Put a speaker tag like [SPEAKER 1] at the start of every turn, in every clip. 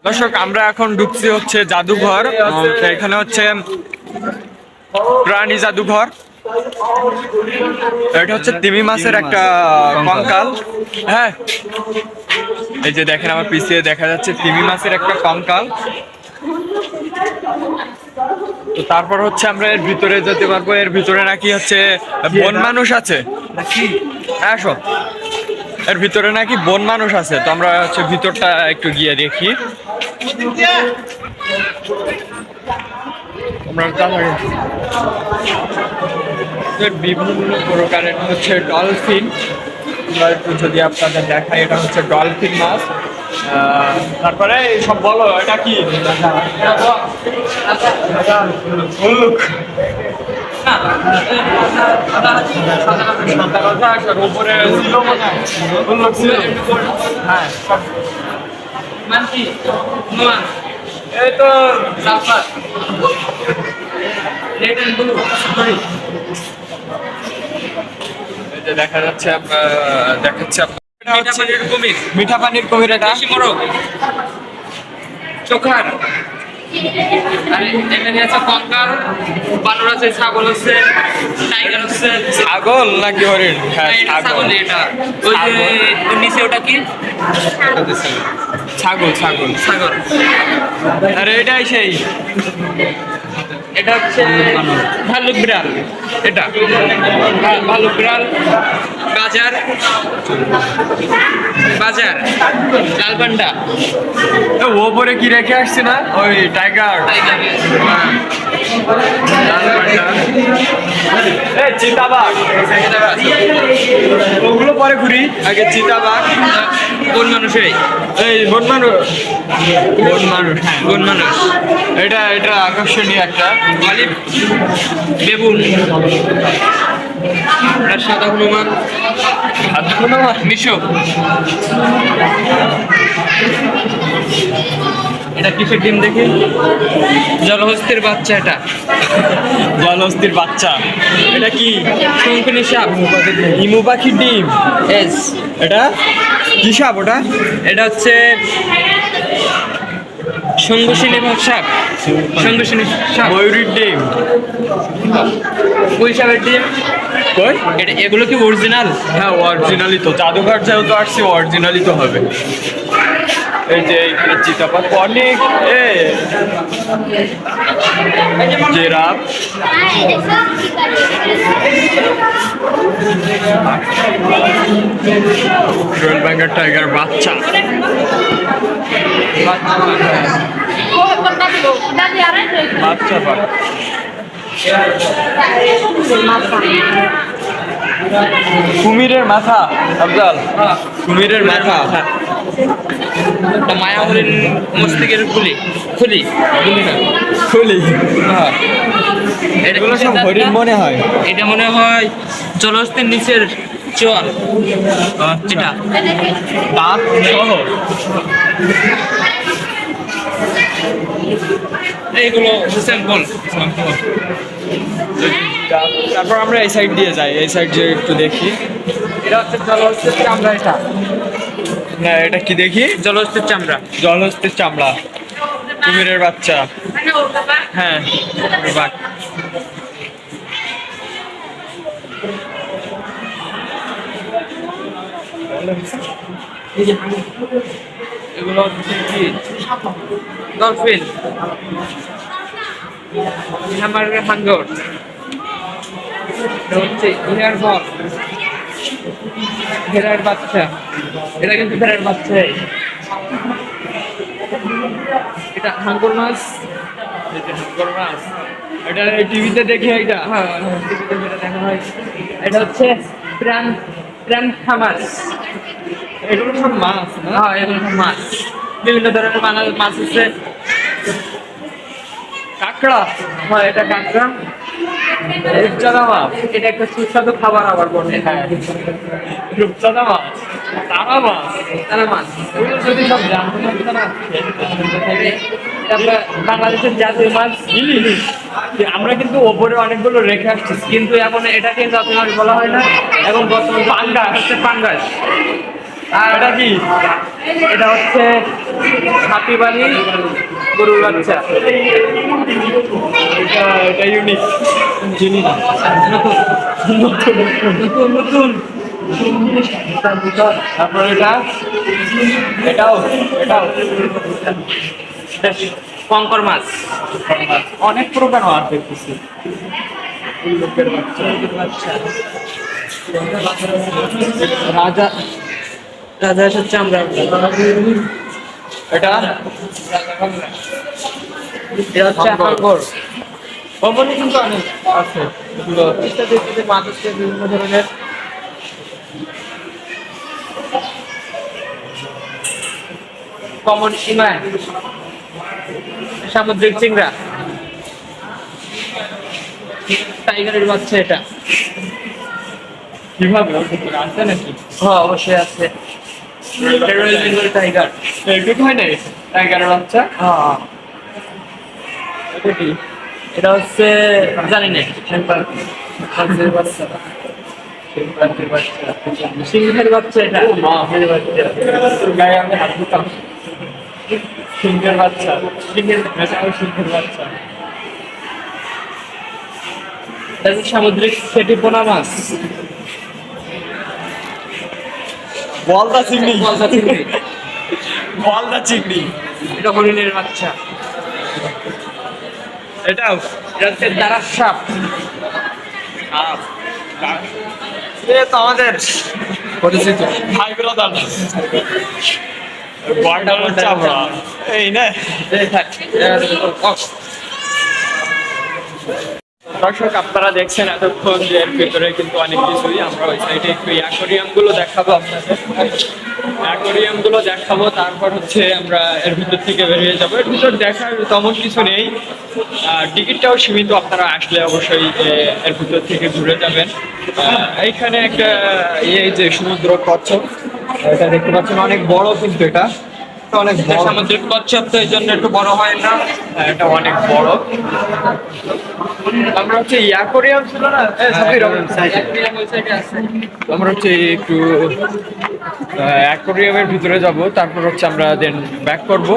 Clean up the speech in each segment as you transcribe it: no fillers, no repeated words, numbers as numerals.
[SPEAKER 1] দর্শক, আমরা এখন ঢুকছি হচ্ছে জাদুঘর। এখানে হচ্ছে প্রাণী জাদুঘর। এটা হচ্ছে তিমি মাছের একটা কঙ্কাল। হ্যাঁ, এই যে দেখেন আমার পিছিয়ে দেখা যাচ্ছে তিমি মাছের একটা কঙ্কাল। তো তারপর হচ্ছে আমরা এর ভিতরে যেতে পারবো। এর ভিতরে নাকি হচ্ছে বন মানুষ আছে। হ্যাঁ, আসো। এর ভিতরে নাকি বন মানুষ আছে, তো আমরা হচ্ছে ভিতরটা একটু গিয়ে দেখি। বিভিন্ন প্রকারের হচ্ছে ডলফিন। একটু যদি আপনাদের দেখাই, এটা হচ্ছে ডলফিন মাছ। তারপরে সব বলো, এটা কি? উপরে হ্যাঁ, এই তো দেখা যাচ্ছে দেখাচ্ছে মিঠা পানির কুমির। এটা
[SPEAKER 2] চোখার আর এখানে আছে কঙ্কাল, বানর আছে, ছাগল আছে, টাইগার আছে।
[SPEAKER 1] ছাগল নাকি হরিণ? হ্যাঁ,
[SPEAKER 2] ছাগল। এটা ওই যে ওর নিচে ওটা কি?
[SPEAKER 1] ছাগল ছাগল
[SPEAKER 2] ছাগল।
[SPEAKER 1] আরে এটাই সেই।
[SPEAKER 2] এটা হচ্ছে ভালুক বিড়াল। এটা ভালুক বিড়াল। বাজার বাজার লাল পান্ডা।
[SPEAKER 1] ওপরে কি রেখে আসছি না, ওই টাইগার। লাল পান্ডা, চিতাবাঘ। ওগুলো পরে ঘুরি, আগে চিতাবাঘ।
[SPEAKER 2] বন মানুষের
[SPEAKER 1] এই বন মানুষ। বন মানুষ, হ্যাঁ
[SPEAKER 2] বন মানুষ।
[SPEAKER 1] এটা এটা আকর্ষণীয় একটা
[SPEAKER 2] অলিভ বেবুন। আর সাদা হনুমান। মিশো। এটা কিসের ডিম দেখি? জলহস্তির বাচ্চা। এটা
[SPEAKER 1] জলহস্তির বাচ্চা। এটা কি?
[SPEAKER 2] শঙ্খিনী সাপ।
[SPEAKER 1] ইমু পাখির ডিম।
[SPEAKER 2] এস।
[SPEAKER 1] এটা কি সাপ ওটা?
[SPEAKER 2] এটা হচ্ছে শঙ্খশিনী সাপ। শঙ্খশিনী সাপ।
[SPEAKER 1] ময়ূরীর ডিম।
[SPEAKER 2] ওই সাপের ডিম।
[SPEAKER 1] কই?
[SPEAKER 2] এগুলো কি অরিজিনাল?
[SPEAKER 1] হ্যাঁ, অরিজিনালি তো। জাদুঘর যেহেতু আসছি, অরিজিনালি তো হবে। এই যে এখানে চিতাবাঘ, অনেক জিরাফ। রয়্যাল বেঙ্গল টাইগার বাচ্চা। বাচ্চা বাঘ। কুমিরের মাথা, আফজাল। কুমিরের মাথা।
[SPEAKER 2] মায়া হরিণ মস্তিষ্কের খুলি খুলি খুলি না
[SPEAKER 1] খুলি।
[SPEAKER 2] হ্যাঁ।
[SPEAKER 1] এগুলো সব হরিণ মনে হয়।
[SPEAKER 2] এটা মনে হয় জলহস্তির নিচের চর। এটা
[SPEAKER 1] দাঁত সহ।
[SPEAKER 2] এইগুলো স্যাম্পল।
[SPEAKER 1] তারপর আমরা এই সাইড দিয়ে যাই, এই সাইড দিয়ে একটু দেখি।
[SPEAKER 2] এটা হচ্ছে জলহস্তির চামড়া। এটা
[SPEAKER 1] না, এটা কি দেখি?
[SPEAKER 2] জলহস্তির চামড়া।
[SPEAKER 1] জলহস্তির চামড়া। কুমিরের বাচ্চা। হ্যাঁ, বাঘ।
[SPEAKER 2] এগুলো হচ্ছে কি? ডলফিন। আমার হাঙ্গর। এটা হচ্ছে ইনার বল। ভেড়ার বাচ্চা। এটা কিন্তু ভেড়ার বাচ্চা। এটা হাঙ্গর মাছ।
[SPEAKER 1] এটা টিভিতে দেখি। এটা
[SPEAKER 2] হ্যাঁ, টিভিতে যেটা দেখা হয়। এটা হচ্ছে প্রাণ প্রাণ খামাস।
[SPEAKER 1] এগুলো সব মাছ না?
[SPEAKER 2] হ্যাঁ, এগুলো সব মাছ। বিভিন্ন ধরনের মাছ আছে।
[SPEAKER 1] কাঁকড়া।
[SPEAKER 2] হ্যাঁ, এটা কাঁকড়া।
[SPEAKER 1] রূপচাঁদা মাছ।
[SPEAKER 2] এটা একটা সুস্বাদু খাবার আবার বলে। হ্যাঁ,
[SPEAKER 1] রূপচাঁদা মাছ, তারা মাছ।
[SPEAKER 2] তারা মাছ।
[SPEAKER 1] এগুলো যদি সব জানতো না, তারা
[SPEAKER 2] এটা বাংলাদেশের জাতীয় মাছ
[SPEAKER 1] ইলিশ। আমরা কিন্তু ওপরে অনেকগুলো রেখে আসছি,
[SPEAKER 2] কিন্তু এখন এটাকে জাতীয় মাছ বলা হয় না। এখন বর্তমানে পাঙ্গাস হচ্ছে পাঙ্গাস। আর
[SPEAKER 1] এটা কি?
[SPEAKER 2] এটা হচ্ছে হাতি বালি গরুর বাচ্চা।
[SPEAKER 1] এটা ইউনিক, চিনি না।
[SPEAKER 2] নতুন নতুন
[SPEAKER 1] তারপর এটাও এটাও
[SPEAKER 2] কঙ্কর মাছ।
[SPEAKER 1] অনেক প্রকার মাছ দেখতেছি। লোকের বাচ্চা,
[SPEAKER 2] রাজা রাজা হচ্ছে আমরা।
[SPEAKER 1] এটা
[SPEAKER 2] এটা হচ্ছে হাঙ্গর।
[SPEAKER 1] ওপরে কিন্তু অনেক আছে এগুলো।
[SPEAKER 2] মাছ হচ্ছে বিভিন্ন ধরনের। কমন শিমায় সামুদ্রিক চিংড়া। টাইগারের বাচ্চা এটা।
[SPEAKER 1] কিভাবে ওর ভিতরে আছে নাকি?
[SPEAKER 2] হ্যাঁ অবশ্যই আছে। Royal Bengal tiger.
[SPEAKER 1] এগুলো হয় নাই টাইগারের বাচ্চা?
[SPEAKER 2] হ্যাঁ
[SPEAKER 1] এটা কি?
[SPEAKER 2] এটা হচ্ছে জানি না।
[SPEAKER 1] হাঁসের বাচ্চা, হাঁসের বাচ্চা,
[SPEAKER 2] সিংহের বাচ্চা এটা।
[SPEAKER 1] হাঁসের বাচ্চা। তোর গায়ে আমি হাত দিতাম। সিংহের বাচ্চা, সিংহের বাচ্চা।
[SPEAKER 2] এটা হচ্ছে সামুদ্রিক ফেটি পোনা মাছ।
[SPEAKER 1] বলদা চিংড়ি,
[SPEAKER 2] গলদা চিংড়ি।
[SPEAKER 1] বলদা চিংড়ি।
[SPEAKER 2] এটা হরিণের বাচ্চা।
[SPEAKER 1] এটাও
[SPEAKER 2] এটা হচ্ছে দাঁড়ার সাপ।
[SPEAKER 1] এ তো আমাদের পরিচিত ভাই ব্রাদার। বর্ডার হচ্ছে আমরা এই না। দর্শক আপনারা দেখছেন এতক্ষণ যে এর ভিতরে কিন্তু অনেক কিছুই। আমরা ওই সাইডে একটু অ্যাকোরিয়াম গুলো দেখাবো আপনাদের। অ্যাকোরিয়াম গুলো দেখাবো, তারপর হচ্ছে আমরা এর ভিতর থেকে বেরিয়ে যাবো। এর ভিতর দেখার তেমন কিছু নেই, টিকিটটাও সীমিত। আপনারা আসলে অবশ্যই এর ভিতর থেকে ঘুরে যাবেন। এইখানে একটা এই যে সমুদ্র কচ্ছপ, এটা দেখতে পাচ্ছেন অনেক বড়, কিন্তু এটা অনেক বড়।
[SPEAKER 2] সামুদ্রিক কচ্ছপ তো এই জন্য একটু বড় হয় না।
[SPEAKER 1] এটা অনেক বড়। আমরা হচ্ছে অ্যাকোরিয়াম ছিল না,
[SPEAKER 2] অ্যাকুয়ারিয়াম ওই সাইডে আছে।
[SPEAKER 1] আমরা হচ্ছে একটু অ্যাকোরিয়ামের ভিতরে যাব, তারপর হচ্ছে আমরা দেন ব্যাক করব।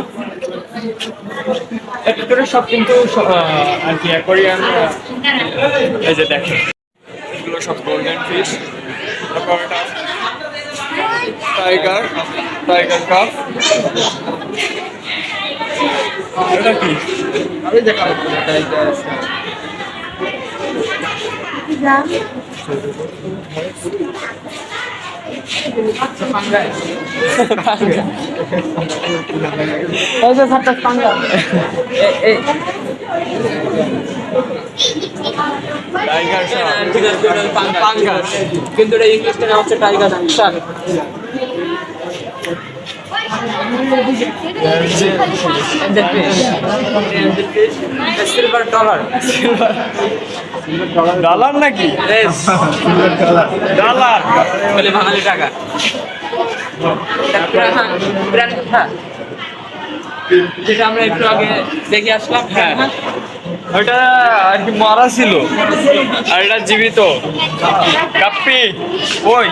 [SPEAKER 1] এর ভিতরে সব কিন্তু আর কি অ্যাকোরিয়াম। এই যে দেখেন এগুলো সব গোল্ডেন ফিশ। তারপর এটা টাইগার, টাইগার কাপ। এটা কি? আমি দেখাবো টাইগার। টাইগার
[SPEAKER 2] পাঙ্গাস। কিন্তু এটা ইংলিশটা নাম হচ্ছে tiger Shark. Silver dollar.
[SPEAKER 1] Dollar নাকি? ডলার
[SPEAKER 2] বলে বাঙালি টাকা। যেটা আমরা একটু আগে দেখে আসলাম।
[SPEAKER 1] হ্যাঁ, ওটা আর কি মারা ছিল, আর এটা জীবিত। কাপ্পি ওই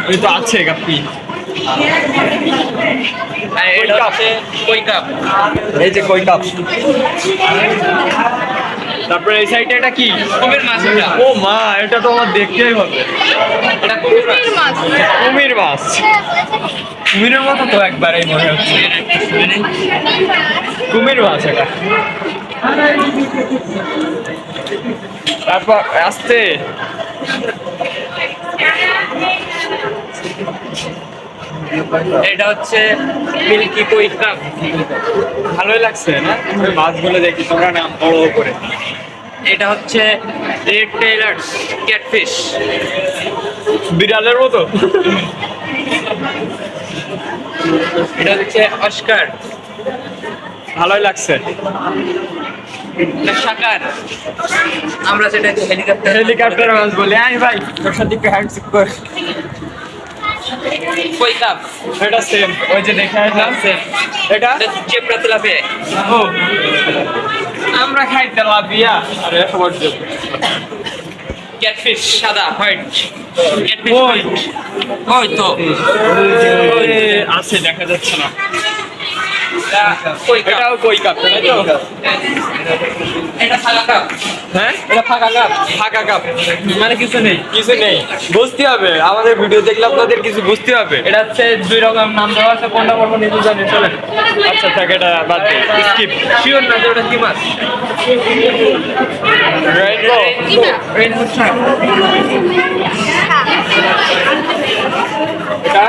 [SPEAKER 1] ওই তো আছে কাপ্পি।
[SPEAKER 2] আর এটা হচ্ছে কই কাপ।
[SPEAKER 1] এই যে কই কাপ। তারপরে এই সাইডে এটা কি?
[SPEAKER 2] কুমির মাছ এটা।
[SPEAKER 1] ও মা, এটা তো আমার দেখতেই হবে।
[SPEAKER 2] এটা কুমির মাছ।
[SPEAKER 1] কুমির মাছ, কুমিরের মতো তো একবারেই মনে হচ্ছে। কুমির মাছ এটা। তারপর আসতে
[SPEAKER 2] এটা হচ্ছে মিল্কি কই কাপ।
[SPEAKER 1] ভালোই লাগছে না ওই মাছগুলো দেখি, তোমরা নাম বড় করে।
[SPEAKER 2] এটা হচ্ছে রেড টেইলার ক্যাটফিশ।
[SPEAKER 1] বিড়ালের মতো।
[SPEAKER 2] এটা হচ্ছে অস্কার।
[SPEAKER 1] ভালোই লাগছে।
[SPEAKER 2] এটা সাকার। আমরা সেটা হেলিকপ্টার
[SPEAKER 1] হেলিকপ্টার মাছ বলি। আই ভাই তোর সাথে একটু হ্যান্ডশেক কর।
[SPEAKER 2] কই কাপ।
[SPEAKER 1] এটা সেম, ওই যে দেখে আসলাম সেম। এটা
[SPEAKER 2] চেপড়া তেলাপিয়া।
[SPEAKER 1] ও আমরা খাই তেলাপিয়া। আরে সবার
[SPEAKER 2] ক্যাটফিশ সাদা হোয়াইট ক্যাটফিশ
[SPEAKER 1] ওই।
[SPEAKER 2] হোয়াইট ওই তো
[SPEAKER 1] আছে দেখা যাচ্ছে না।
[SPEAKER 2] কই কাপ
[SPEAKER 1] এটাও কই কাপ তাই তো?
[SPEAKER 2] এটা ফাঁকা কাপ
[SPEAKER 1] হ্যাঁ
[SPEAKER 2] এটা ফাঁকা কাপ
[SPEAKER 1] ফাঁকা কাপ,
[SPEAKER 2] মানে কিছু নেই
[SPEAKER 1] কিছু নেই। বুঝতে হবে, আমাদের ভিডিও দেখলে আপনাদের কিছু বুঝতে হবে।
[SPEAKER 2] এটা হচ্ছে 2 রকম নাম দেওয়া আছে কোনটা বলবো নিজে জানি চলেন
[SPEAKER 1] আচ্ছা থাক, এটা বাদ দিই, স্কিপ।
[SPEAKER 2] শিওর না যে ওটা কি মাছ
[SPEAKER 1] রেইনবো,
[SPEAKER 2] রেইনবো শার্ক এটা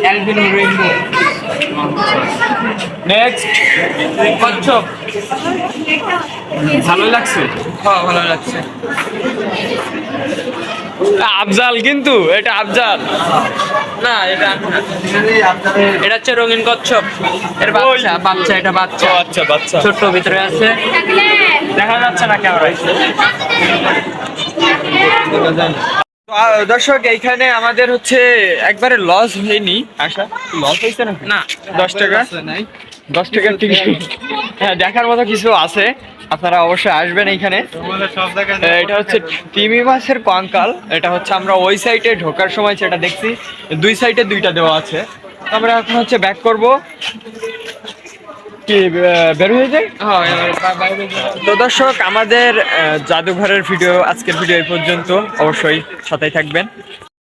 [SPEAKER 2] অ্যালবিনো রেইনবো
[SPEAKER 1] নেক্সট।
[SPEAKER 2] কচ্ছপ
[SPEAKER 1] ভালোই লাগছে।
[SPEAKER 2] হ্যাঁ ভালো লাগছে
[SPEAKER 1] আফজাল, কিন্তু এটা আফজাল।
[SPEAKER 2] না এটা আমি না। এটা হচ্ছে রঙিন কচ্ছপ এর বাচ্চা বাচ্চা এটা বাচ্চা
[SPEAKER 1] ও আচ্ছা, বাচ্চা
[SPEAKER 2] ছোট্ট ভিতরে আছে
[SPEAKER 1] দেখা যাচ্ছে না ক্যামেরায়। তো, দর্শক এইখানে আমাদের হচ্ছে একবারে লস হয়নি। আশা লস হয়েছে না?
[SPEAKER 2] না
[SPEAKER 1] 10 টাকা, 10 টাকার টিকিট। হ্যাঁ, দেখার মতো কিছু আছে, আপনারা অবশ্যই আসবেন এইখানে। এটা হচ্ছে তিমি মাছের কঙ্কাল। এটা হচ্ছে আমরা ওই সাইডে ঢোকার সময় সেটা দেখছি, 2 সাইডে 2টা দেওয়া আছে। আমরা এখন হচ্ছে ব্যাক করব, কি বের হয়ে যায়।
[SPEAKER 2] হ্যাঁ এবার বাইরে যাও।
[SPEAKER 1] তো দর্শক, আমাদের জাদুঘরের ভিডিও, আজকের ভিডিও এই পর্যন্ত। অবশ্যই সাথেই থাকবেন।